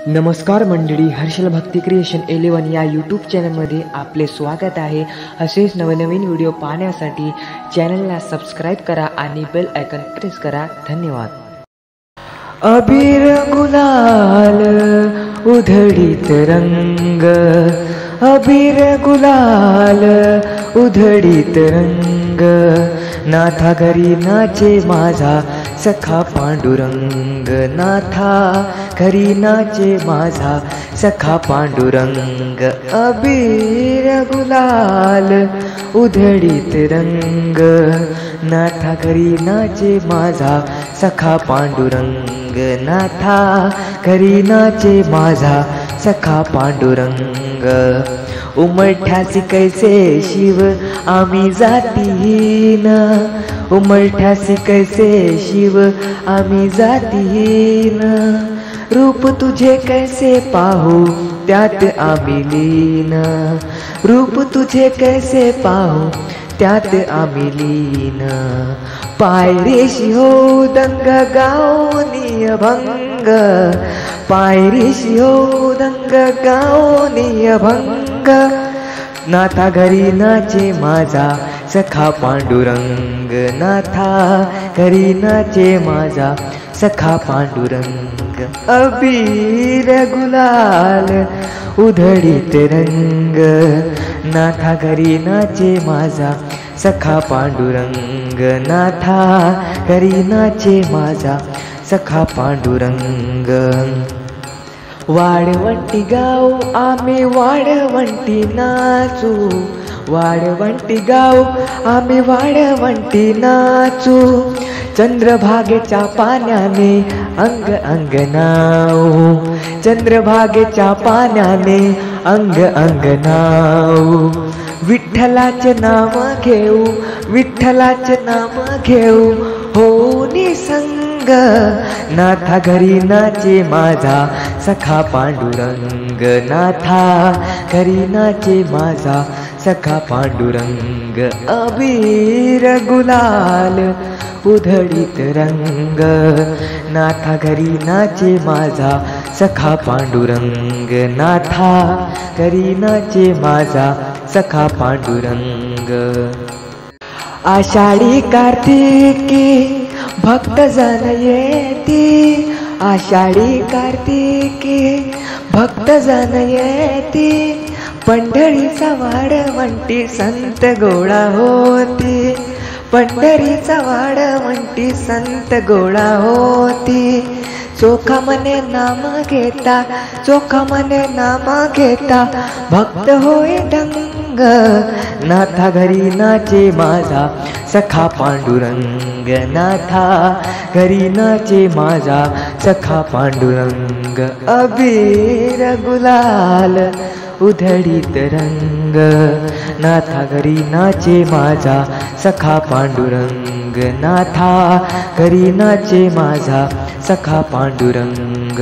नमस्कार मंडळी, हर्षल भक्ती क्रिएशन 11 या यूट्यूब चॅनलमध्ये आपले स्वागत आहे। असेच नवनवीन व्हिडिओ पाहण्यासाठी चॅनलला सबस्क्राईब करा आणि बेल आयकॉन प्रेस करा। धन्यवाद। अबीर गुलाल उधळीत रंग, अबीर गुलाल उधळीत रंग, नाथा घरी नाचे माझा सखा पांडुरंग, नाथा घरी नाचे माझा सखा पांडुरंग। अबीर गुलाल उधळीत रंग, नाथा घरी नाचे माझा सखा पांडुरंग, नाथा घरी नाचे माझा सखा पांडुरंग। उमलठ्यासी कैसे शिव आम्ही जातीहीन, उमलठ्यासी कैसे शिव आम्ही जातीहीन, रूप तुझे कैसे पाहू त्यात आम्ही लीन, रूप तुझे कैसे पाहू त्यात आम्ही लीन। पायरीशी हो दंग गावनी अभंग, पायरीशी हो दंग गावनी अभंग, नाथा घरी नाचे माझा सखा पांडुरंग, नाथा घरी नाचे माझा सखा पांडुरंग। अबीर गुलाल उधळीत रंग, नाथा घरी नाचे माझा सखा पांडुरंग, नाथा घरी नाचे माझा सखा पांडुरंग। वाळवंटी गाव आम्ही वाळवंटी नाचू, वाळवंटी गाव आम्ही वाळवंटी नाचू, चंद्रभागेच्या पाण्याने अंग अंग नाऊ, चंद्रभागेच्या पाण्याने अंग अंग नाऊ, विठ्ठलाचे नाम घेऊ, विठ्ठलाचे नाम घेऊ होनी संग, नाथा घरी नाचे माझा सखा पांडुरंग, नाथा घरी नाचे माझा सखा पांडुरंग। अबीर गुलाल उधळीत रंग, नाथा घरी नाचे माझा सखा पांडुरंग, नाथा घरी नाचे माझा सखा पांडुरंग। आषाढी कार्तिकी भक्त जन येती, आषाढी कार्तिकी भक्त जन येती, पंढरीचा वाळवंटी संत गोळा होती, पंढरीचा वाळवंटी संत गोळा होती, चोखा मने नाम घेता, चोखा मने नाम घेता भक्त होय दंग, नाथा घरी नाचे माझा सखा पांडुरंग, नाथा घरी नाचे माझा सखा पांडुरंग। अबीर गुलाल उधळीत रंग, नाथा घरी नाचे माझा सखा पांडुरंग, नाथा घरी नाचे माझा सखा पांडुरंग।